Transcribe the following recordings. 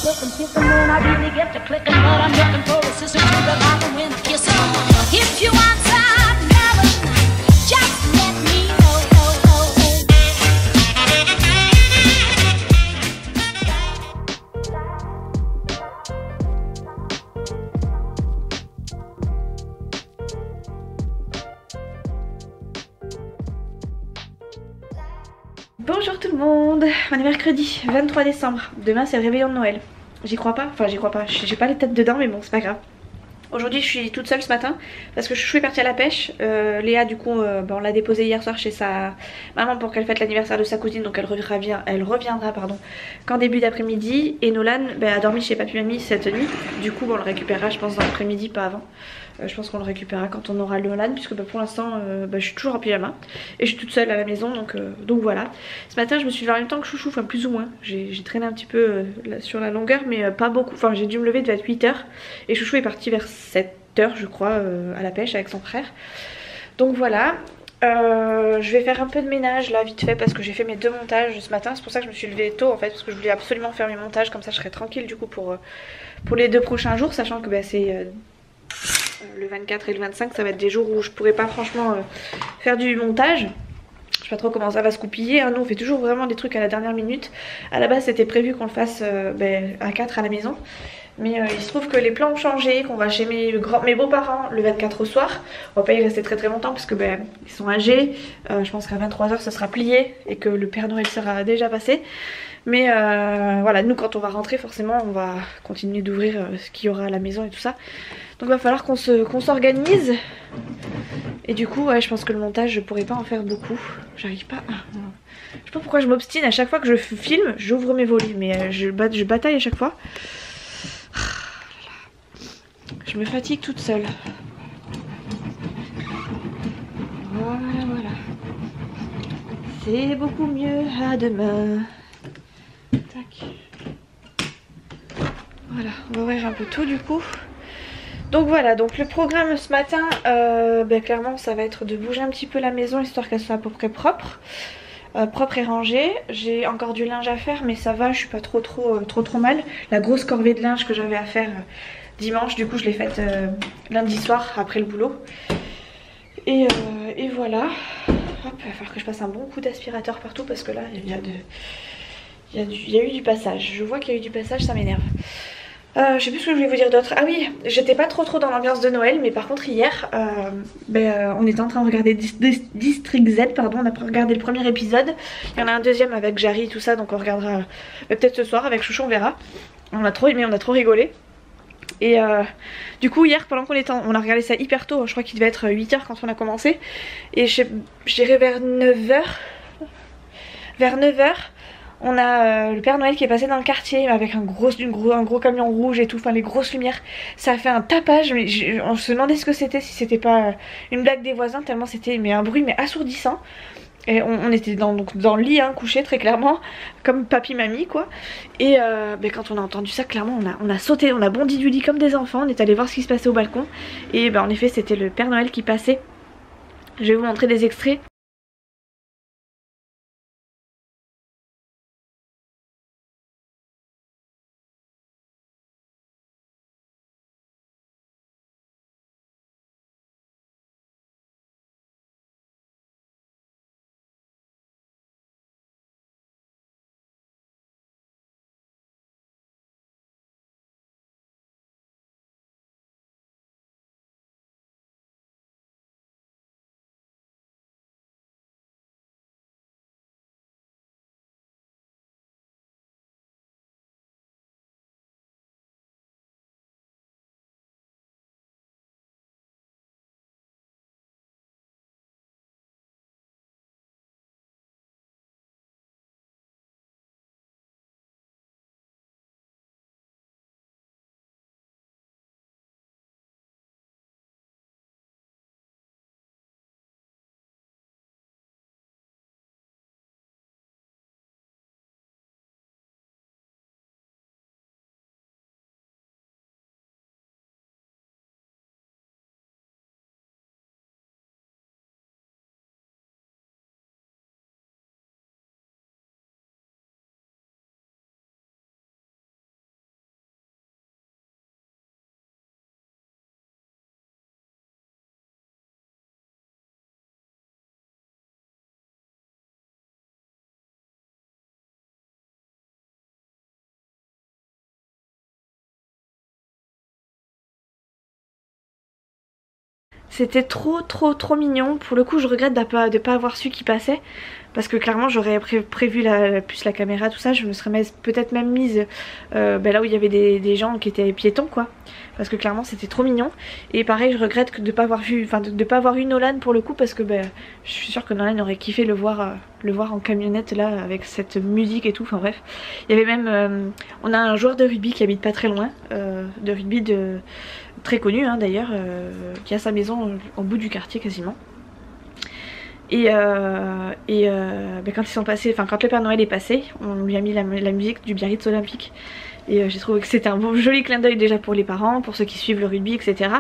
silk and chicken when I really get to clicking, but I'm looking for a sister to the bottom when kissing. If you want some loving, just let me know. Bonjour tout le monde, on est mercredi 23 décembre, demain c'est le réveillon de Noël. J'y crois pas, j'ai pas les têtes dedans mais bon c'est pas grave. Aujourd'hui je suis toute seule ce matin parce que Chouchou est partie à la pêche. Léa du coup on l'a déposée hier soir chez sa maman pour qu'elle fête l'anniversaire de sa cousine, donc elle reviendra qu'en début d'après-midi. Et Nolan a dormi chez papy mamie cette nuit, du coup on le récupérera je pense dans l'après-midi, pas avant. Je pense qu'on le récupérera quand on aura le Nolan, puisque pour l'instant je suis toujours en pyjama et je suis toute seule à la maison, donc voilà. Ce matin je me suis levée en même temps que Chouchou, enfin plus ou moins. J'ai traîné un petit peu sur la longueur mais pas beaucoup, enfin j'ai dû me lever, il devait être 8 h et Chouchou est parti vers 7 h je crois à la pêche avec son frère. Donc voilà. Je vais faire un peu de ménage là vite fait parce que j'ai fait mes 2 montages ce matin. C'est pour ça que je me suis levée tôt en fait, parce que je voulais absolument faire mes montages, comme ça je serai tranquille du coup pour les 2 prochains jours, sachant que c'est le 24 et le 25, ça va être des jours où je pourrais pas franchement faire du montage. Je sais pas trop comment ça va se goupiller, hein. Nous on fait toujours vraiment des trucs à la dernière minute. À la base c'était prévu qu'on le fasse à 4 à la maison, mais il se trouve que les plans ont changé, qu'on va chez mes beaux-parents le 24 au soir. On va pas y rester très longtemps parce que ils sont âgés. Je pense qu'à 23 h ça sera plié et que le Père Noël sera déjà passé. Mais voilà, nous quand on va rentrer forcément on va continuer d'ouvrir ce qu'il y aura à la maison et tout ça. Donc il va falloir qu'on s'organise. Et du coup ouais, je pense que le montage je pourrais pas en faire beaucoup. J'arrive pas à... Je sais pas pourquoi je m'obstine, à chaque fois que je filme j'ouvre mes volets, mais je bataille à chaque fois. Je me fatigue toute seule. Voilà. C'est beaucoup mieux, à demain. Tac. Voilà, on va ouvrir un peu tout du coup. Donc voilà, donc le programme ce matin, clairement ça va être de bouger un petit peu la maison histoire qu'elle soit à peu près propre. Propre et rangée. J'ai encore du linge à faire mais ça va, je suis pas trop mal. La grosse corvée de linge que j'avais à faire dimanche, du coup je l'ai faite lundi soir après le boulot. Et voilà. Hop, il va falloir que je passe un bon coup d'aspirateur partout parce que là il y a eu du passage. Je vois qu'il y a eu du passage, ça m'énerve. Je sais plus ce que je voulais vous dire d'autre. Ah oui, j'étais pas trop dans l'ambiance de Noël, mais par contre hier on était en train de regarder District Z, pardon, on a regardé le premier épisode. Il y en a un deuxième avec Jarry et tout ça, donc on regardera peut-être ce soir avec Chouchou, on verra. On a trop aimé, on a trop rigolé. Et du coup hier pendant qu'on était on a regardé ça hyper tôt, je crois qu'il devait être 8 h quand on a commencé. Et j'irai vers 9 h. Vers 9 h on a le Père Noël qui est passé dans le quartier avec un gros camion rouge et tout, enfin les grosses lumières. Ça a fait un tapage, mais on se demandait ce que c'était, si c'était pas une blague des voisins, tellement c'était un bruit mais assourdissant. Et on était dans le lit hein, couché très clairement, comme papy mamie quoi. Et quand on a entendu ça, clairement on a sauté, on a bondi du lit comme des enfants. On est allé voir ce qui se passait au balcon. Et en effet c'était le Père Noël qui passait. Je vais vous montrer des extraits. C'était trop mignon. Pour le coup je regrette de pas avoir su qu'il passait. Parce que clairement j'aurais prévu plus la caméra, tout ça. Je me serais peut-être même mise là où il y avait des gens qui étaient piétons quoi. Parce que clairement c'était trop mignon. Et pareil je regrette de pas avoir vu, de pas avoir eu Nolan pour le coup. Parce que je suis sûre que Nolan aurait kiffé le voir en camionnette là avec cette musique et tout. Enfin bref. Il y avait même, on a un joueur de rugby qui habite pas très loin. De rugby très connu hein, d'ailleurs. Qui a sa maison au bout du quartier quasiment. Et quand ils sont passés, enfin quand le Père Noël est passé, on lui a mis la musique du Biarritz Olympique. Et j'ai trouvé que c'était un joli clin d'œil déjà pour les parents, pour ceux qui suivent le rugby, etc.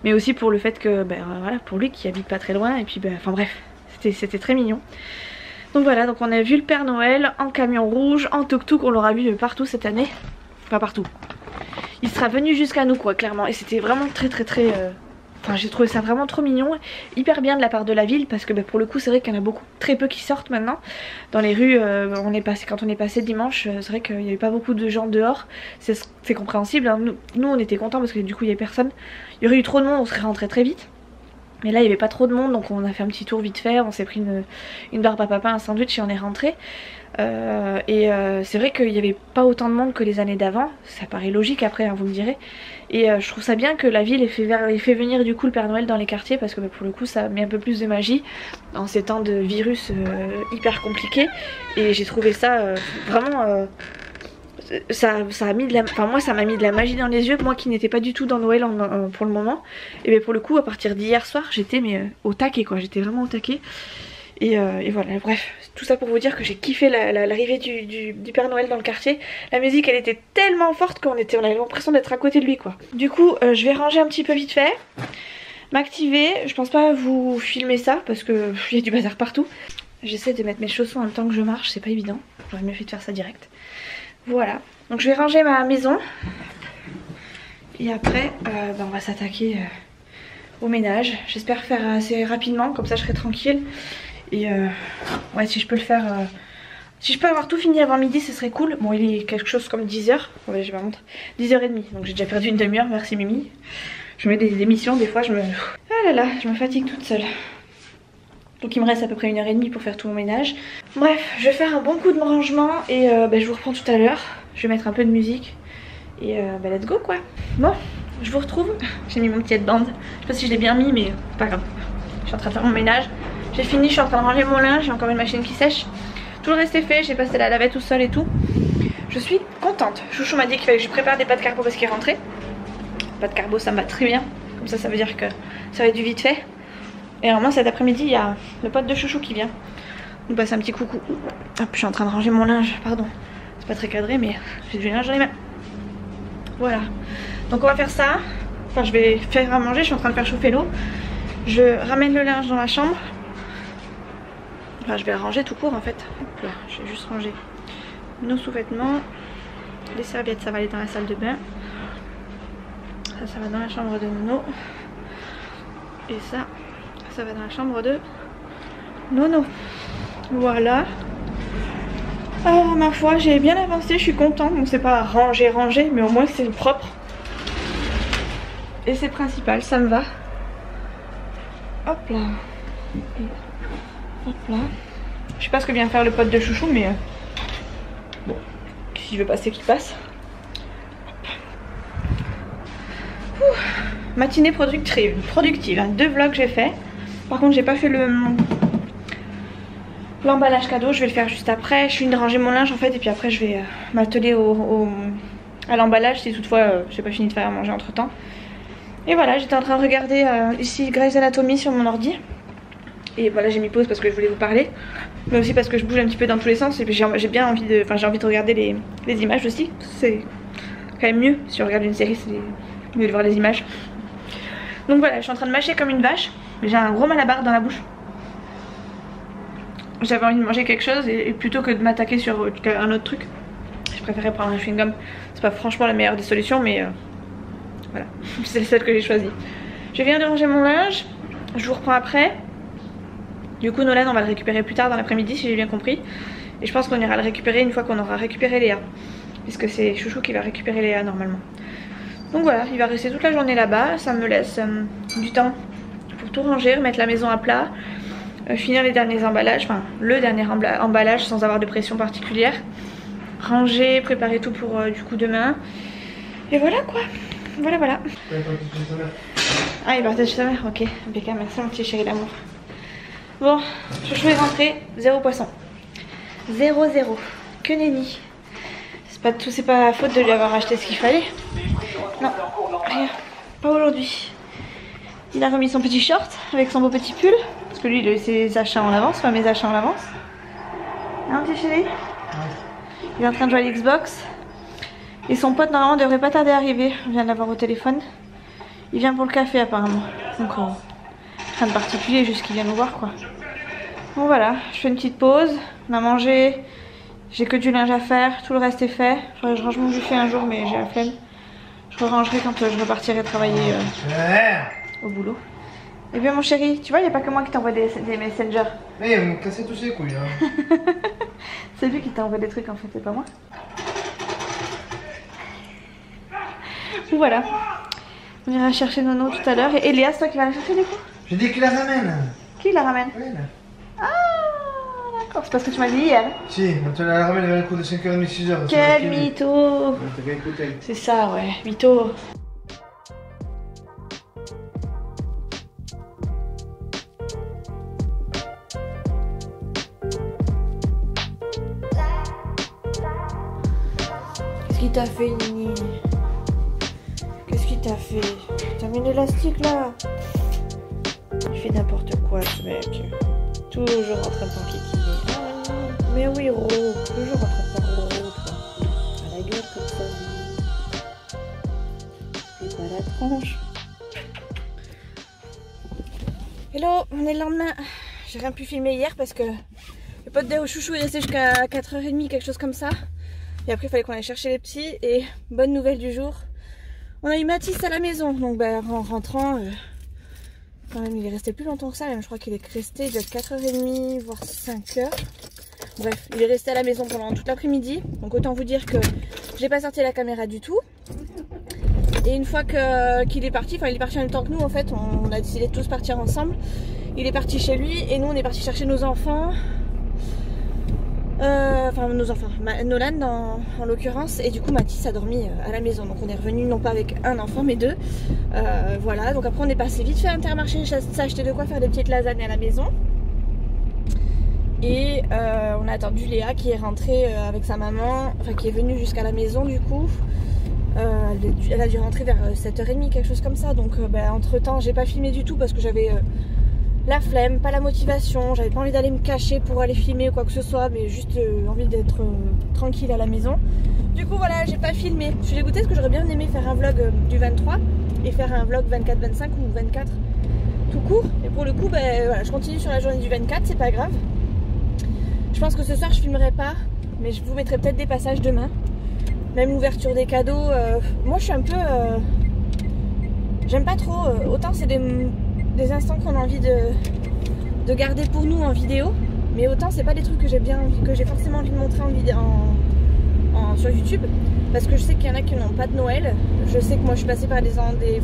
Mais aussi pour le fait que, voilà, pour lui qui habite pas très loin. Et puis, enfin bref, c'était très mignon. Donc voilà, donc on a vu le Père Noël en camion rouge, en tuk-tuk, on l'aura vu de partout cette année. Enfin partout. Il sera venu jusqu'à nous quoi, clairement. Et c'était vraiment très. Enfin j'ai trouvé ça vraiment trop mignon, hyper bien de la part de la ville parce que pour le coup c'est vrai qu'il y en a très peu qui sortent maintenant. Dans les rues, quand on est passé dimanche, c'est vrai qu'il n'y avait pas beaucoup de gens dehors, c'est compréhensible. Hein. Nous on était contents parce que du coup il n'y avait personne. Il y aurait eu trop de monde, on serait rentré très vite. Mais là il n'y avait pas trop de monde donc on a fait un petit tour vite fait, on s'est pris une barbe à papa, un sandwich et on est rentré. C'est vrai qu'il n'y avait pas autant de monde que les années d'avant, ça paraît logique après hein, vous me direz. Et je trouve ça bien que la ville ait fait venir du coup le Père Noël dans les quartiers parce que pour le coup ça met un peu plus de magie en ces temps de virus hyper compliqués. Et j'ai trouvé ça vraiment... ça a mis moi ça m'a mis de la magie dans les yeux, moi qui n'étais pas du tout dans Noël pour le moment. Et pour le coup à partir d'hier soir j'étais au taquet quoi, j'étais vraiment au taquet. Et voilà, bref, tout ça pour vous dire que j'ai kiffé l'arrivée du Père Noël dans le quartier. La musique elle était tellement forte qu'on avait l'impression d'être à côté de lui quoi. Du coup je vais ranger un petit peu vite fait, m'activer, je pense pas vous filmer ça parce que il y a du bazar partout. J'essaie de mettre mes chaussons en même temps que je marche, c'est pas évident, j'aurais mieux fait de faire ça direct. Voilà, donc je vais ranger ma maison et après on va s'attaquer au ménage. J'espère faire assez rapidement, comme ça je serai tranquille. Et ouais si je peux le faire, si je peux avoir tout fini avant midi ce serait cool. Bon il est quelque chose comme 10h, ouais je vais vous montrer, 10h30, donc j'ai déjà perdu une demi-heure, merci Mimi. Je mets des émissions, des fois je me... Ah là là, je me fatigue toute seule. Donc il me reste à peu près 1h30 pour faire tout mon ménage. Bref, je vais faire un bon coup de rangement et je vous reprends tout à l'heure. Je vais mettre un peu de musique et let's go quoi. Bon, je vous retrouve, j'ai mis mon petit headband. Je sais pas si je l'ai bien mis mais c'est pas grave. Je suis en train de faire mon ménage. J'ai fini, je suis en train de ranger mon linge, j'ai encore une machine qui sèche. Tout le reste est fait, j'ai passé la lavette tout seul et tout. Je suis contente. Chouchou m'a dit qu'il fallait que je prépare des pâtes carbo parce qu'il est rentré. Pâtes carbo ça me va très bien. Comme ça veut dire que ça va être du vite fait. Et normalement cet après-midi il y a le pote de Chouchou qui vient nous passer un petit coucou. Hop, je suis en train de ranger mon linge, pardon. C'est pas très cadré mais j'ai du linge dans les mains. Voilà. Donc on va faire ça. Enfin je vais faire à manger, je suis en train de faire chauffer l'eau. Je ramène le linge dans la chambre. Enfin je vais le ranger tout court en fait. Hop là, je vais juste ranger nos sous-vêtements. Les serviettes ça va aller dans la salle de bain. Ça va dans la chambre de Nono. Et ça va dans la chambre de Nono. Voilà. Ah ma foi j'ai bien avancé, je suis contente. Bon c'est pas ranger mais au moins c'est propre. Et c'est principal, ça me va. Hop là. Hop là. Je sais pas ce que vient faire le pote de Chouchou mais bon, s'il veut passer qu'il passe. Matinée productive hein. 2 vlogs j'ai fait. Par contre j'ai pas fait l'emballage cadeau, je vais le faire juste après. Je finis de ranger mon linge en fait et puis après je vais m'atteler à l'emballage si toutefois j'ai pas fini de faire à manger entre temps. Et voilà, j'étais en train de regarder ici Grey's Anatomy sur mon ordi. Et voilà, j'ai mis pause parce que je voulais vous parler. Mais aussi parce que je bouge un petit peu dans tous les sens. Et puis j'ai bien envie de... Enfin j'ai envie de regarder les images aussi. C'est quand même mieux. Si on regarde une série, c'est mieux de voir les images. Donc voilà, je suis en train de mâcher comme une vache. Mais j'ai un gros mal à barre dans la bouche. J'avais envie de manger quelque chose et plutôt que de m'attaquer sur un autre truc, je préférais prendre un chewing-gum. C'est pas franchement la meilleure des solutions mais voilà, c'est celle que j'ai choisie. Je viens de ranger mon linge, je vous reprends après. Du coup Nolan on va le récupérer plus tard dans l'après-midi si j'ai bien compris. Et je pense qu'on ira le récupérer une fois qu'on aura récupéré Léa. Puisque c'est Chouchou qui va récupérer Léa normalement. Donc voilà, il va rester toute la journée là-bas, ça me laisse du temps tout ranger, remettre la maison à plat, finir les derniers emballages, enfin le dernier emballage sans avoir de pression particulière, ranger, préparer tout pour du coup demain. Et voilà quoi, voilà. Ah il partait chez sa mère, ok, impeccable, merci mon petit chéri d'amour. Bon, Chouchou est rentré, 0 poisson. 0, que nenni. C'est pas faute de lui avoir acheté ce qu'il fallait. Non, rien, pas aujourd'hui. Il a remis son petit short avec son beau petit pull. Parce que lui il a eu ses achats en avance, enfin mes achats en avance. Hein petit chéri? Il est en train de jouer à l'Xbox. Et son pote normalement devrait pas tarder à arriver. On vient de l'avoir au téléphone. Il vient pour le café apparemment. Donc rien de particulier, juste qu'il vient nous voir quoi. Bon voilà, je fais une petite pause. On a mangé. J'ai que du linge à faire, tout le reste est fait. Faudrait que je range mon buffet un jour mais j'ai la flemme. Je rangerai quand je repartirai travailler au boulot. Et bien mon chéri, tu vois il n'y a pas que moi qui t'envoie des messengers. Mais ils m'ont cassé tous les couilles hein. C'est lui qui t'envoie des trucs en fait, c'est pas moi. Voilà. On ira chercher Nono tout à l'heure. Et Léa, c'est toi qui vas la chercher du coup? J'ai dit qu'il la ramène. Qui la ramène? Oui, là. Ah d'accord, c'est parce que tu m'as dit hier. Si, quand elle la ramène, elle va le coup de 5h30, 6h. Quel mytho. T'as qu'à écouter. C'est ça ouais, mytho. Qu'est-ce qu'il t'a fait Nini? Qu'est-ce qu'il t'a fait? T'as mis l'élastique là? Il fait n'importe quoi ce mec. Toujours en train de t'enquiquiner. Ah, mais oui Ro, toujours en train de faire Ro toi. À la gueule comme ça. Fais pas la tronche. Hello, on est le lendemain. J'ai rien pu filmer hier parce que le pote d'Ao Chouchou est resté jusqu'à 4h30, quelque chose comme ça. Et après il fallait qu'on aille chercher les petits. Et bonne nouvelle du jour, on a eu Mathis à la maison. Donc bah, en rentrant, quand même il est resté plus longtemps que ça. Même je crois qu'il est resté de 4h30 voire 5h. Bref, il est resté à la maison pendant toute l'après-midi. Donc autant vous dire que j'ai pas sorti la caméra du tout. Et une fois qu'il est parti, enfin il est parti en même temps que nous en fait, on a décidé de tous partir ensemble. Il est parti chez lui et nous on est parti chercher nos enfants. Enfin nos enfants, Nolan en l'occurrence, et du coup Mathis a dormi à la maison. Donc on est revenu non pas avec un enfant mais deux. Voilà, donc après on est passé vite fait à Intermarché, s'acheter de quoi faire des petites lasagnes à la maison. Et on a attendu Léa qui est rentrée avec sa maman, enfin qui est venue jusqu'à la maison du coup. Elle a dû rentrer vers 7h30, quelque chose comme ça. Donc entre temps j'ai pas filmé du tout parce que j'avais la flemme, pas la motivation, j'avais pas envie d'aller me cacher pour aller filmer ou quoi que ce soit, mais juste envie d'être tranquille à la maison. Du coup voilà, j'ai pas filmé. Je suis dégoûtée parce que j'aurais bien aimé faire un vlog du 23 et faire un vlog 24-25 ou 24 tout court. Et pour le coup voilà, je continue sur la journée du 24, c'est pas grave. Je pense que ce soir je filmerai pas, mais je vous mettrai peut-être des passages demain. Même l'ouverture des cadeaux, moi je suis un peu... j'aime pas trop, autant c'est des instants qu'on a envie de garder pour nous en vidéo, mais autant c'est pas des trucs que j'ai forcément envie de montrer en vidéo, sur YouTube, parce que je sais qu'il y en a qui n'ont pas de Noël. Je sais que moi je suis passée par des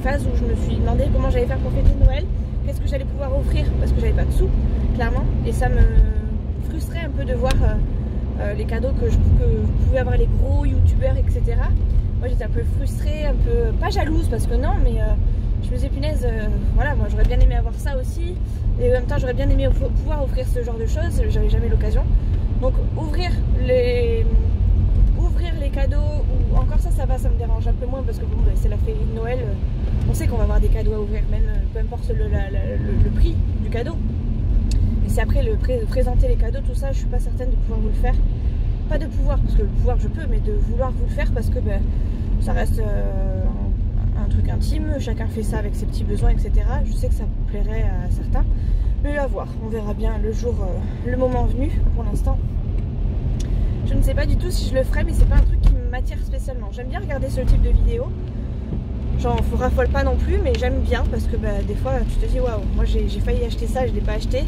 phases où je me suis demandé comment j'allais faire pour fêter Noël, qu'est-ce que j'allais pouvoir offrir, parce que j'avais pas de sous, clairement, et ça me frustrait un peu de voir les cadeaux que pouvaient avoir les gros youtubeurs, etc. Moi j'étais un peu frustrée, un peu, pas jalouse parce que non, mais je me disais punaise, voilà, moi j'aurais bien aimé avoir ça aussi, et en même temps j'aurais bien aimé pouvoir offrir ce genre de choses, j'avais jamais l'occasion. Donc ouvrir les cadeaux, ou encore ça va, ça me dérange un peu moins parce que bon, c'est la féerie de Noël, on sait qu'on va avoir des cadeaux à ouvrir, même peu importe le prix du cadeau. Mais c'est après présenter les cadeaux, tout ça, je suis pas certaine de pouvoir vous le faire. Pas de pouvoir, parce que le pouvoir je peux, mais de vouloir vous le faire parce que ça reste un truc intime, chacun fait ça avec ses petits besoins, etc. Je sais que ça plairait à certains, mais à voir, on verra bien le jour, le moment venu. Pour l'instant, je ne sais pas du tout si je le ferai, mais c'est pas un truc qui m'attire spécialement. J'aime bien regarder ce type de vidéo, j'en raffole pas non plus, mais j'aime bien parce que des fois tu te dis waouh, moi j'ai failli acheter ça, je l'ai pas acheté.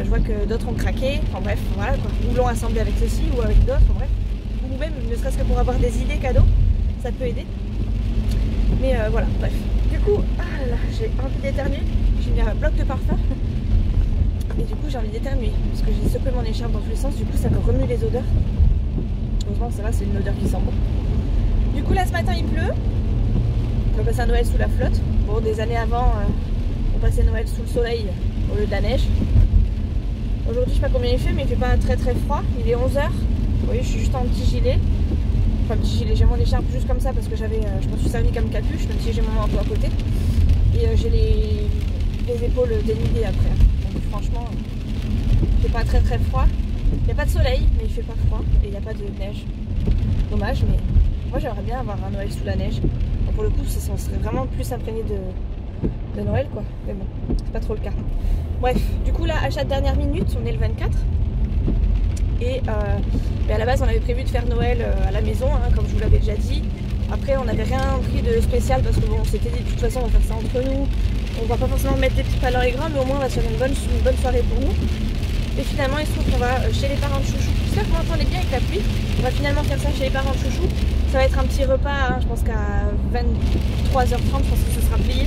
Je vois que d'autres ont craqué, enfin bref, voilà quoi, ou l'ont assemblé avec ceci ou avec d'autres, enfin bref, ou même ne serait-ce que pour avoir des idées cadeaux, ça peut aider. Mais voilà, bref. Du coup, ah là, j'ai envie d'éternuer, je j'ai mis un bloc de parfum. Et du coup j'ai envie d'éternuer parce que j'ai secoué mon écharpe dans tous les sens, du coup ça me remue les odeurs. Heureusement ça va, c'est une odeur qui sent bon. Du coup là ce matin il pleut. On va passer un Noël sous la flotte. Bon, des années avant on passait Noël sous le soleil au lieu de la neige. Aujourd'hui je sais pas combien il fait mais il fait pas très froid. Il est 11 h. Vous voyez je suis juste en petit gilet. Enfin petit gilet, j'ai mon écharpe juste comme ça parce que j'avais, je m'en suis servi comme capuche même si j'ai mon manteau à côté. Et j'ai les épaules dénudées après. Donc franchement il fait pas très froid. Il n'y a pas de soleil mais il fait pas froid et il n'y a pas de neige. Dommage mais moi j'aimerais bien avoir un Noël sous la neige. Donc, pour le coup ça serait vraiment plus imprégné de Noël quoi. Mais bon c'est pas trop le cas. Bref du coup là achat de dernière minute, on est le 24. Et à la base on avait prévu de faire Noël à la maison hein, comme je vous l'avais déjà dit. Après on n'avait rien pris de spécial parce que bon on s'était dit de toute façon on va faire ça entre nous. On va pas forcément mettre des petits palais et gras mais au moins on va se faire une bonne soirée pour nous. Et finalement il se trouve qu'on va chez les parents de Chouchou. J'espère que vous m'entendez bien avec la pluie. On va finalement faire ça chez les parents de Chouchou. Ça va être un petit repas, hein, je pense qu'à 23 h 30 je pense que ce sera plié.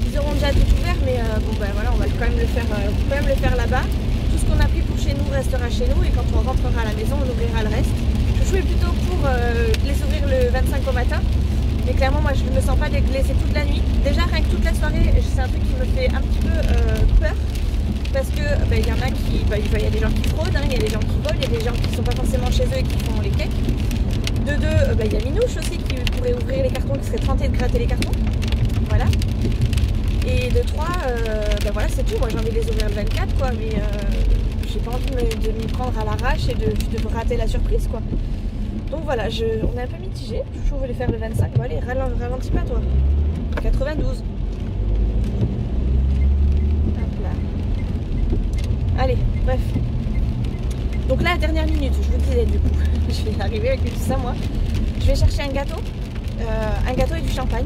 Ils auront déjà tout ouvert mais bon ben voilà on va quand même le faire là-bas. Tout ce qu'on a pris pour chez nous restera chez nous et quand on rentrera à la maison on ouvrira le reste. Chouchou est plutôt pour les ouvrir le 25 au matin. Mais clairement moi je ne me sens pas délaissée toute la nuit. Déjà rien que toute la soirée c'est un truc qui me fait un petit peu peur. Parce que il y en a qui. Il y a des gens qui fraudent, hein, il y a des gens qui volent, il y a des gens qui ne sont pas forcément chez eux et qui font les cakes. De deux, il y a Minouche aussi qui pourrait ouvrir les cartons, qui serait tenté de gratter les cartons. Voilà. Et de trois, voilà c'est tout. Moi j'ai envie de les ouvrir le 24 quoi, mais j'ai pas envie de m'y prendre à l'arrache et de rater la surprise quoi. Donc voilà, on est un peu mitigé. Je voulais faire le 25. Bon allez, ralentis pas toi. 92. Allez, bref. Donc là, dernière minute, je vous disais du coup, je vais arriver avec tout ça moi. Je vais chercher un gâteau et du champagne.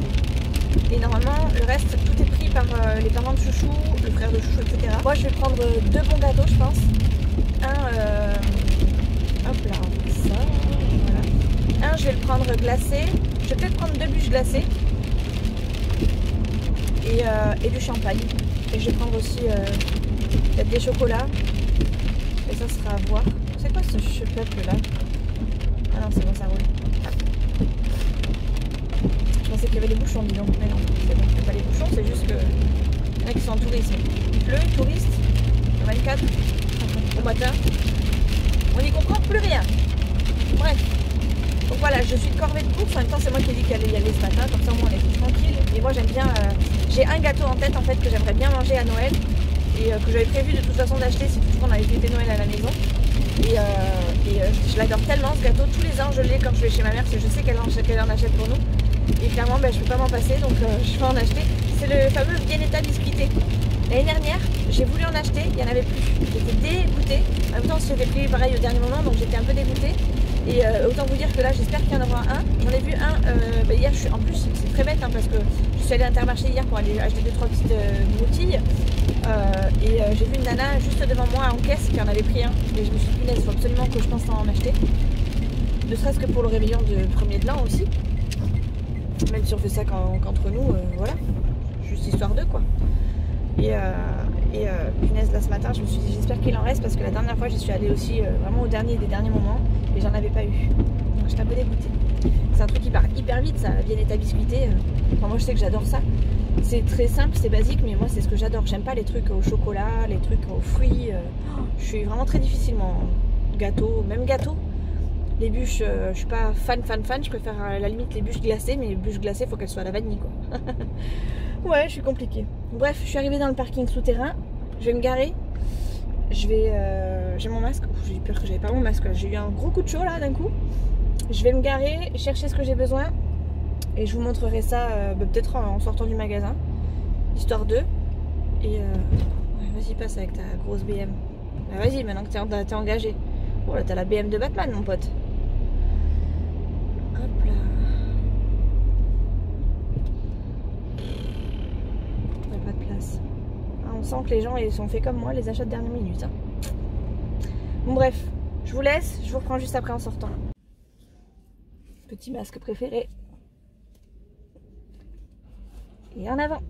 Et normalement, le reste, tout est pris par les parents de Chouchou, le frère de Chouchou, etc. Moi, je vais prendre deux bons gâteaux, je pense. Hop là, ça, voilà. Un, je vais le prendre glacé. Je vais peut-être prendre deux bûches glacées. Et du champagne. Et je vais prendre aussi... peut-être des chocolats. Et ça sera à voir. C'est quoi ce peuple là? Ah non c'est bon ça roule. Je pensais qu'il y avait des bouchons dis donc. Mais non c'est bon, il n'y a pas les bouchons, c'est juste que il y en a qui sont en tourisme. Il pleut, touristes, le 24 au matin. On n'y comprend plus rien. Bref. Donc voilà, je suis de corvée de course. En même temps c'est moi qui ai dit qu'il allait y aller ce matin. Comme ça au moins on est tout tranquille. Et moi j'aime bien. J'ai un gâteau en tête en fait que j'aimerais bien manger à Noël. Et que j'avais prévu de toute façon d'acheter si toutefois on avait fêté Noël à la maison. Et je l'adore tellement ce gâteau, tous les ans je l'ai quand je vais chez ma mère, parce que je sais qu'elle en achète pour nous. Et clairement je peux pas m'en passer donc je vais en acheter. C'est le fameux Bienetta biscuité. L'année dernière j'ai voulu en acheter, il n'y en avait plus. J'étais dégoûtée. En même temps c'était pris pareil au dernier moment donc j'étais un peu dégoûtée. Et autant vous dire que là j'espère qu'il y en aura un. J'en ai vu un hier, en plus c'est très bête hein, parce que je suis allée à Intermarché hier pour aller acheter 2-3 petites broutilles. J'ai vu une nana juste devant moi en caisse qui en avait pris un. Et je me suis dit punaise, il faut absolument que je pense à en acheter. Ne serait-ce que pour le réveillon de premier de l'an aussi. Même si on fait ça qu'entre nous, voilà. Juste histoire d'eux quoi. Punaise là ce matin je me suis dit j'espère qu'il en reste parce que la dernière fois j'y suis allée aussi vraiment au dernier des derniers moments et j'en avais pas eu. Donc j'étais un peu dégoûtée. C'est un truc qui part hyper vite ça, Bienetta biscuité. Enfin moi je sais que j'adore ça. C'est très simple, c'est basique mais moi c'est ce que j'adore. J'aime pas les trucs au chocolat, les trucs aux fruits. Je suis vraiment très difficilement gâteau, même gâteau. Les bûches, je suis pas fan, je préfère à la limite les bûches glacées, mais les bûches glacées faut qu'elles soient à la vanille quoi. Ouais, je suis compliquée. Bref, je suis arrivée dans le parking souterrain. Je vais me garer. J'ai mon masque. J'ai eu peur que j'avais pas mon masque. J'ai eu un gros coup de chaud là d'un coup. Je vais me garer, chercher ce que j'ai besoin. Et je vous montrerai ça peut-être en sortant du magasin. Histoire d'eux. Et ouais, vas-y, passe avec ta grosse BM. Bah, vas-y, maintenant que t'es engagé. Oh là, t'as la BM de Batman, mon pote. Hop là. On sent que les gens ils sont faits comme moi, les achats de dernière minute. Hein. Bon bref, je vous laisse, je vous reprends juste après en sortant. Petit masque préféré. Et en avant.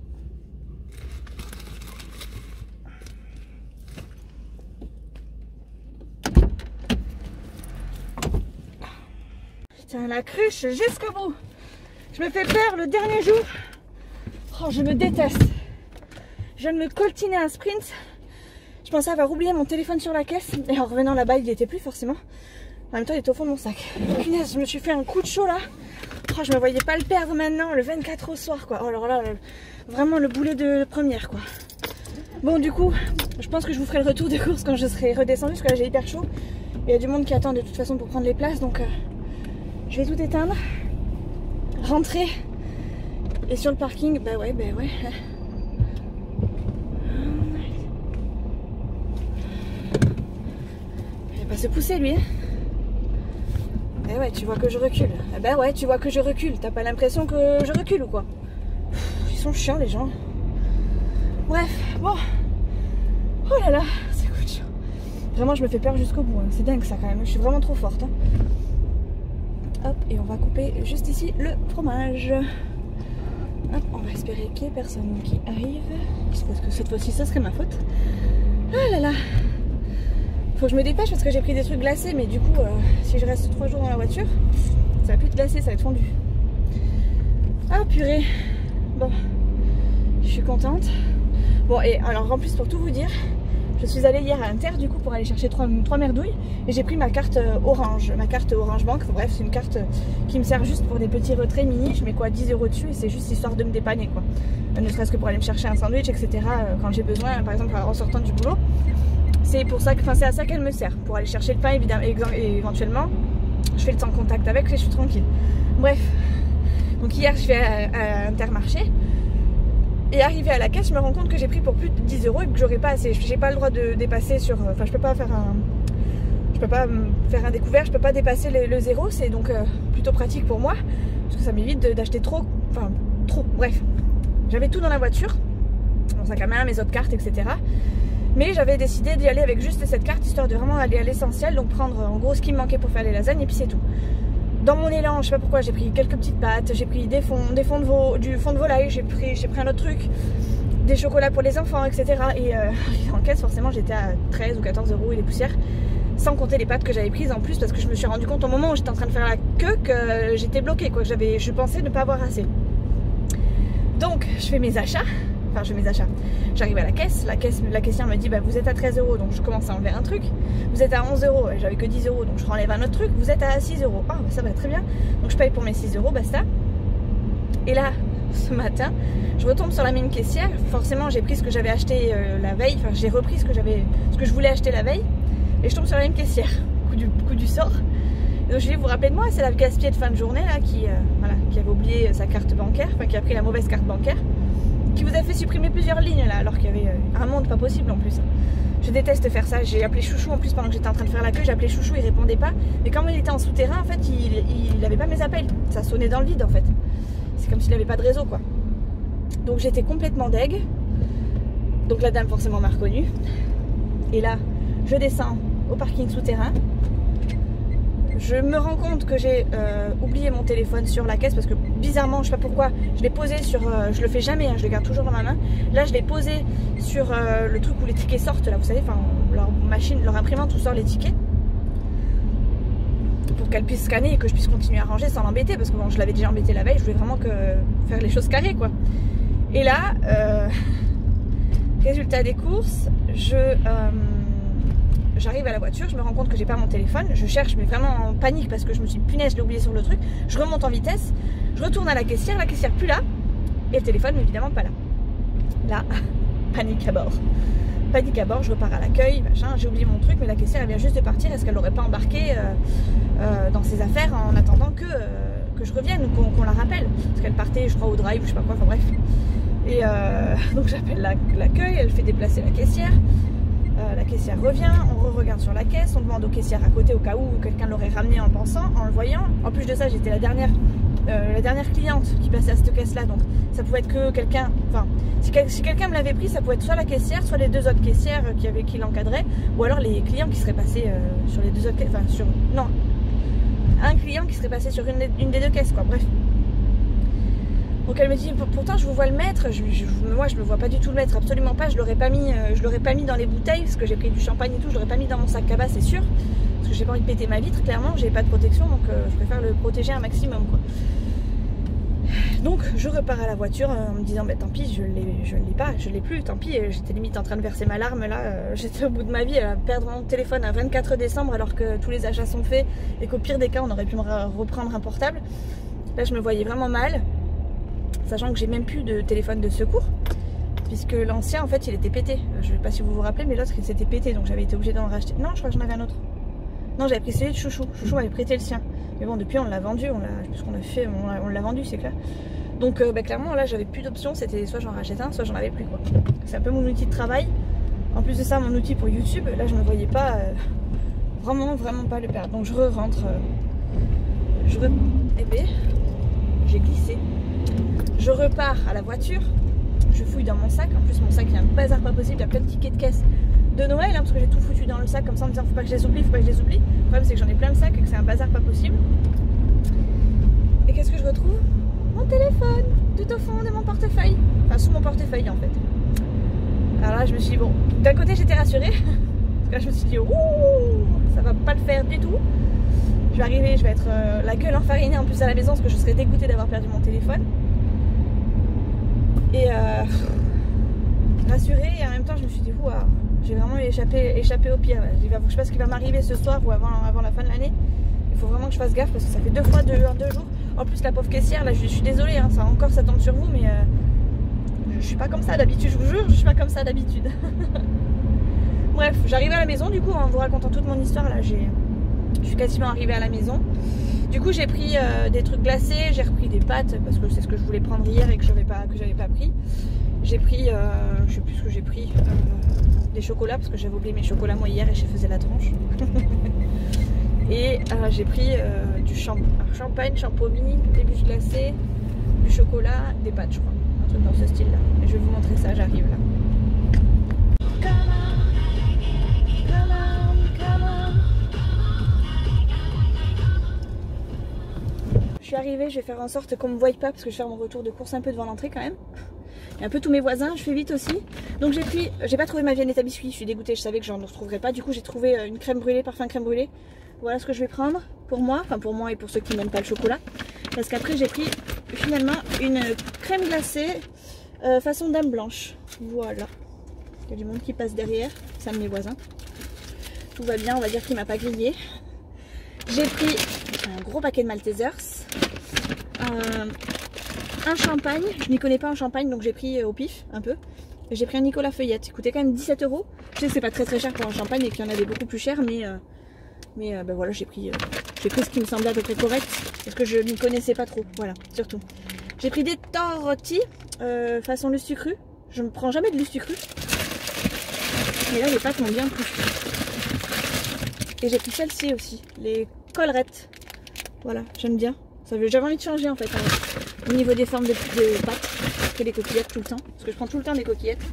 Putain, la cruche jusqu'au bout. Je me fais peur le dernier jour. Oh, je me déteste. Je viens de me coltiner un sprint. Je pensais avoir oublié mon téléphone sur la caisse. Et en revenant là-bas, il n'y était plus forcément. En même temps, il était au fond de mon sac. Punaise, je me suis fait un coup de chaud là. Oh, je me voyais pas le perdre maintenant, le 24 au soir quoi. Oh alors là, vraiment le boulet de première quoi. Bon, du coup, je pense que je vous ferai le retour des courses quand je serai redescendue parce que là j'ai hyper chaud. Il y a du monde qui attend de toute façon pour prendre les places donc je vais tout éteindre, rentrer et sur le parking, bah ouais. Il va pas se pousser lui hein. Eh ouais, tu vois que je recule. Eh ben ouais, tu vois que je recule. T'as pas l'impression que je recule ou quoi? Ils sont chiants les gens. Bref, bon. Oh là là, c'est cool. Vraiment, je me fais peur jusqu'au bout. Hein. C'est dingue ça quand même. Je suis vraiment trop forte. Hein. Hop, et on va couper juste ici le fromage. Hop, on va espérer qu'il n'y ait personne qui arrive. Parce que cette fois-ci, ça serait ma faute. Ah là là. Faut que je me dépêche parce que j'ai pris des trucs glacés. Mais du coup, si je reste 3 jours dans la voiture, ça va plus être glacé, ça va être fondu. Ah purée. Bon, je suis contente. Bon, et alors en plus, pour tout vous dire, je suis allée hier à Inter du coup pour aller chercher 3 merdouilles et j'ai pris ma carte Orange, Bank. Bref, c'est une carte qui me sert juste pour des petits retraits mini. Je mets quoi, 10 € dessus et c'est juste histoire de me dépanner quoi. Ne serait-ce que pour aller me chercher un sandwich, etc. Quand j'ai besoin, par exemple en sortant du boulot. C'est pour ça que, enfin, c'est à ça qu'elle me sert. Pour aller chercher le pain évidemment, et éventuellement, je fais le sans contact avec et je suis tranquille. Bref, donc hier je vais à Intermarché. Et arrivé à la caisse, je me rends compte que j'ai pris pour plus de 10 € et que j'aurais pas assez. J'ai pas le droit de dépasser sur. Enfin, je peux pas faire un découvert, je peux pas dépasser le zéro. C'est donc plutôt pratique pour moi parce que ça m'évite d'acheter trop. Enfin, trop. Bref, j'avais tout dans la voiture, mon sac à main, mes autres cartes, etc. Mais j'avais décidé d'y aller avec juste cette carte histoire de vraiment aller à l'essentiel, donc prendre en gros ce qui me manquait pour faire les lasagnes et puis c'est tout. Dans mon élan, je sais pas pourquoi, j'ai pris quelques petites pâtes, j'ai pris du fond de volaille, j'ai pris un autre truc, des chocolats pour les enfants, etc. Et en caisse, forcément, j'étais à 13 ou 14 € et des poussières, sans compter les pâtes que j'avais prises en plus, parce que je me suis rendu compte au moment où j'étais en train de faire la queue que j'étais bloquée, quoi. Je pensais ne pas avoir assez. Donc, je fais mes achats. Enfin, je fais mes achats. J'arrive à la caisse, la caissière me dit bah, vous êtes à 13 €, donc je commence à enlever un truc. Vous êtes à 11 €, et j'avais que 10 €, donc je renlève un autre truc. Vous êtes à 6 €. Ah, bah, ça va très bien. Donc je paye pour mes 6 €, basta. Et là, ce matin, je retombe sur la même caissière. Forcément, j'ai pris ce que j'avais acheté la veille. Enfin, j'ai repris ce que je voulais acheter la veille. Et je tombe sur la même caissière. Coup du sort. Et donc je lui dis, vous vous rappelez de moi, c'est la gaspillée de fin de journée là, qui avait oublié sa carte bancaire, enfin qui a pris la mauvaise carte bancaire, qui vous a fait supprimer plusieurs lignes là, alors qu'il y avait un monde pas possible en plus. Je déteste faire ça. J'ai appelé Chouchou en plus pendant que j'étais en train de faire la queue. J'ai appelé Chouchou, il répondait pas. Mais quand il était en souterrain, en fait, il avait pas mes appels. Ça sonnait dans le vide en fait. C'est comme s'il avait pas de réseau quoi. Donc j'étais complètement deg. Donc la dame forcément m'a reconnue. Et là, je descends au parking souterrain. Je me rends compte que j'ai oublié mon téléphone sur la caisse parce que bizarrement, je sais pas pourquoi, je l'ai posé sur. Je le fais jamais, hein, je le garde toujours dans ma main. Là, je l'ai posé sur le truc où les tickets sortent, là, vous savez, enfin, leur machine, leur imprimante où sort les tickets. Pour qu'elle puisse scanner et que je puisse continuer à ranger sans l'embêter parce que bon, je l'avais déjà embêté la veille, je voulais vraiment faire les choses carrées quoi. Et là, résultat des courses, j'arrive à la voiture, je me rends compte que j'ai pas mon téléphone, je cherche mais vraiment en panique parce que je me suis dit punaise, je l'ai oublié sur le truc. Je remonte en vitesse, je retourne à la caissière plus là et le téléphone évidemment pas là. Là, panique à bord. Panique à bord, je repars à l'accueil, machin, j'ai oublié mon truc mais la caissière elle vient juste de partir, est-ce qu'elle l'aurait pas embarqué dans ses affaires en attendant que je revienne ou qu'on la rappelle parce qu'elle partait je crois au drive ou je sais pas quoi, enfin bref. Et donc j'appelle l'accueil, elle fait déplacer la caissière. La caissière revient, on regarde sur la caisse, on demande aux caissières à côté au cas où quelqu'un l'aurait ramené en le pensant, en le voyant. En plus de ça, j'étais la dernière cliente qui passait à cette caisse-là, donc ça pouvait être que quelqu'un. Enfin, si quelqu'un me l'avait pris, ça pouvait être soit la caissière, soit les deux autres caissières qui l'encadraient, ou alors les clients qui seraient passés sur les deux autres caisses. Enfin, un client qui serait passé sur une des deux caisses, quoi. Bref. Donc elle me dit pourtant je vous vois le mettre, moi je me vois pas du tout le mettre, absolument pas, je l'aurais pas mis dans les bouteilles parce que j'ai pris du champagne et tout, je l'aurais pas mis dans mon sac cabas c'est sûr, parce que j'ai pas envie de péter ma vitre clairement, j'ai pas de protection donc je préfère le protéger un maximum quoi. Donc je repars à la voiture en me disant bah tant pis je l'ai plus, tant pis, j'étais limite en train de verser ma larme là, j'étais au bout de ma vie à perdre mon téléphone à 24 décembre alors que tous les achats sont faits et qu'au pire des cas on aurait pu me reprendre un portable. Là je me voyais vraiment mal. Sachant que j'ai même plus de téléphone de secours puisque l'ancien en fait il était pété, je sais pas si vous vous rappelez mais l'autre il s'était pété donc j'avais été obligée d'en racheter. Non je crois que j'en avais un autre, non j'avais pris celui de Chouchou m'avait prêté le sien mais bon depuis on l'a vendu, on l'a vendu c'est clair. Donc bah, clairement là j'avais plus d'options, c'était soit j'en rachète un soit j'en avais plus quoi. C'est un peu mon outil de travail, en plus de ça mon outil pour YouTube, là je me voyais pas vraiment pas le perdre donc je rentre eh ben j'ai glissé. Je repars à la voiture, je fouille dans mon sac, en plus mon sac il y a un bazar pas possible, il y a plein de tickets de caisse de Noël hein, parce que j'ai tout foutu dans le sac comme ça en me disant faut pas que je les oublie, Le problème c'est que j'en ai plein le sac et que c'est un bazar pas possible. Et qu'est-ce que je retrouve? Mon téléphone, tout au fond de mon portefeuille, enfin sous mon portefeuille en fait. Alors là je me suis dit bon, d'un côté j'étais rassurée, parce que là je me suis dit ouh, ça va pas le faire du tout. Je vais arriver, je vais être la gueule enfarinée en plus à la maison parce que je serais dégoûtée d'avoir perdu mon téléphone. Et rassurée et en même temps je me suis dit ouah, j'ai vraiment échappé au pire. Je sais pas ce qui va m'arriver ce soir ou avant la fin de l'année. Il faut vraiment que je fasse gaffe parce que ça fait 2 fois 2 jours. En plus la pauvre caissière là je suis désolée hein, ça tombe sur vous mais je suis pas comme ça d'habitude, je vous jure, je suis pas comme ça d'habitude. Bref, j'arrive à la maison du coup en vous racontant toute mon histoire là, je suis quasiment arrivée à la maison. Du coup j'ai pris des trucs glacés, j'ai repris des pâtes parce que c'est ce que je voulais prendre hier et que j'avais pas pris. J'ai pris, je sais plus ce que j'ai pris, des chocolats parce que j'avais oublié mes chocolats moi hier et je faisais la tronche. Et j'ai pris du champagne, champomis, des bûches glacées, du chocolat, des pâtes je crois, un truc dans ce style là. Et je vais vous montrer ça, j'arrive là. Je suis arrivée, je vais faire en sorte qu'on me voie pas parce que je vais faire mon retour de course un peu devant l'entrée quand même. Et un peu tous mes voisins, je fais vite aussi. Donc j'ai pas trouvé ma viennette à biscuits, je suis dégoûtée, je savais que j'en retrouverais pas. Du coup j'ai trouvé une crème brûlée, parfum crème brûlée. Voilà ce que je vais prendre pour moi, enfin pour moi et pour ceux qui n'aiment pas le chocolat. Parce qu'après j'ai pris finalement une crème glacée façon dame blanche. Voilà. Il y a du monde qui passe derrière, c'est un de mes voisins. Tout va bien, on va dire qu'il m'a pas grillé. J'ai pris un gros paquet de Maltesers. Un champagne, je m'y connais pas en champagne donc j'ai pris au pif un peu. J'ai pris un Nicolas Feuillette, il coûtait quand même 17 €. Je sais que c'est pas très cher pour un champagne et qu'il y en avait beaucoup plus cher mais ben voilà j'ai pris ce qui me semblait à peu près correct parce que je n'y connaissais pas trop, voilà surtout. J'ai pris des tortillas façon lustre cru, je ne prends jamais de lustre cru. Mais là les pâtes m'ont bien plu. Et j'ai pris celle-ci aussi, les collerettes. Voilà, j'aime bien. J'avais envie de changer en fait au niveau des formes de pâtes que les coquillettes tout le temps. Parce que je prends tout le temps des coquillettes.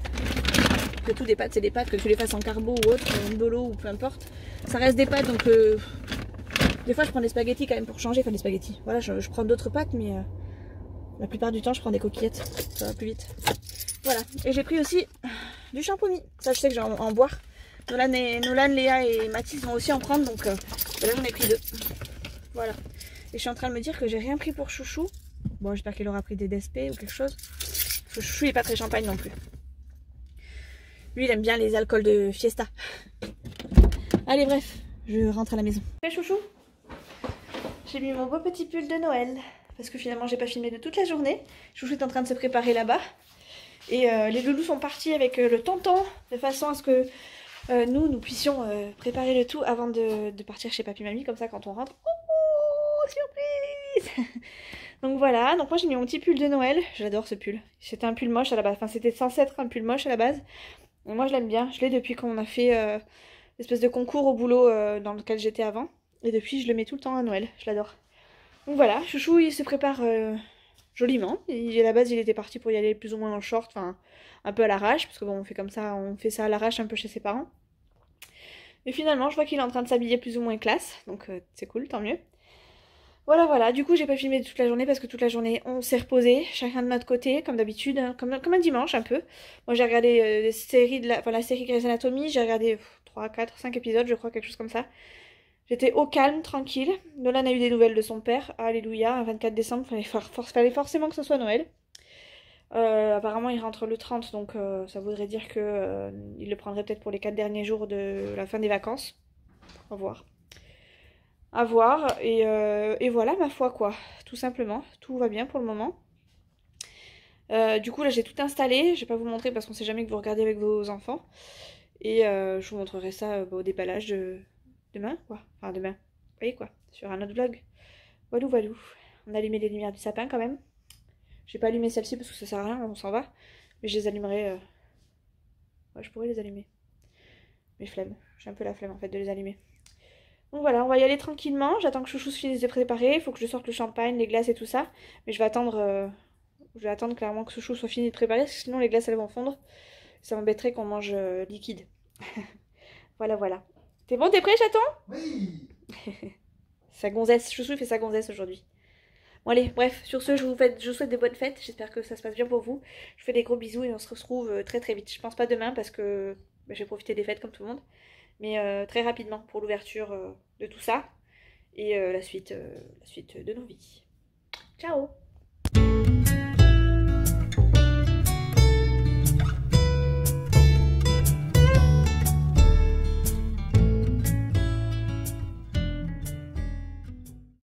Que tout des pâtes, c'est des pâtes, que tu les fasses en carbo ou autre, en bolo ou peu importe. Ça reste des pâtes donc des fois je prends des spaghettis quand même pour changer. Enfin des spaghettis. Voilà, je prends d'autres pâtes mais la plupart du temps je prends des coquillettes. Ça va plus vite. Voilà. Et j'ai pris aussi du champomis. Ça je sais que je vais en boire. Nolan, Léa et Mathis vont aussi en prendre donc là j'en ai pris 2. Voilà. Et je suis en train de me dire que j'ai rien pris pour Chouchou. Bon, j'espère qu'il aura pris des DSP ou quelque chose. Parce que Chouchou il est pas très champagne non plus. Lui il aime bien les alcools de fiesta. Allez bref, je rentre à la maison. Hey Chouchou, j'ai mis mon beau petit pull de Noël. Parce que finalement j'ai pas filmé de toute la journée. Chouchou est en train de se préparer là-bas. Et les loulous sont partis avec le tonton. De façon à ce que nous puissions préparer le tout avant de partir chez papy mamie. Comme ça quand on rentre... surprise. Donc voilà, donc moi j'ai mis mon petit pull de Noël. J'adore ce pull. C'était un pull moche à la base, enfin c'était censé être un pull moche à la base. Et moi je l'aime bien, je l'ai depuis qu'on a fait l'espèce de concours au boulot dans lequel j'étais avant. Et depuis je le mets tout le temps à Noël, je l'adore. Donc voilà, Chouchou il se prépare joliment. Et à la base il était parti pour y aller plus ou moins en short, enfin un peu à l'arrache. Parce que bon on fait comme ça, on fait ça à l'arrache un peu chez ses parents. Et finalement je vois qu'il est en train de s'habiller plus ou moins classe, donc c'est cool, tant mieux. Voilà, voilà. Du coup, j'ai pas filmé toute la journée parce que toute la journée, on s'est reposé, chacun de notre côté, comme d'habitude, hein, comme un dimanche un peu. Moi, j'ai regardé des séries la série Grey's Anatomy, j'ai regardé 3, 4, 5 épisodes, je crois, quelque chose comme ça. J'étais au calme, tranquille. Nolan a eu des nouvelles de son père. Alléluia, un 24 décembre, fallait forcément que ce soit Noël. Apparemment, il rentre le 30, donc ça voudrait dire que il le prendrait peut-être pour les 4 derniers jours de la fin des vacances. Au revoir. À voir, et voilà ma foi quoi, tout simplement, tout va bien pour le moment. Du coup là j'ai tout installé, je vais pas vous montrer parce qu'on sait jamais que vous regardez avec vos enfants. Et je vous montrerai ça au déballage de demain quoi, enfin demain, vous voyez quoi, sur un autre vlog. Walou walou, on a allumé les lumières du sapin quand même. J'ai pas allumé celle-ci parce que ça sert à rien, on s'en va. Mais je les allumerai, ouais je pourrais les allumer. Mais flemme, j'ai un peu la flemme en fait de les allumer. Donc voilà, on va y aller tranquillement. J'attends que Chouchou se finisse de préparer. Il faut que je sorte le champagne, les glaces et tout ça. Mais je vais attendre clairement que Chouchou soit fini de préparer, parce que sinon les glaces elles vont fondre. Ça m'embêterait qu'on mange liquide. Voilà, voilà. T'es bon, t'es prêt, chaton? Oui. Sa gonzesse. Chouchou fait sa gonzesse aujourd'hui. Bon allez, bref, sur ce, je vous souhaite de bonnes fêtes. J'espère que ça se passe bien pour vous. Je vous fais des gros bisous et on se retrouve très très vite. Je pense pas demain parce que je vais profiter des fêtes comme tout le monde. Mais très rapidement pour l'ouverture de tout ça et la suite de nos vies. Ciao!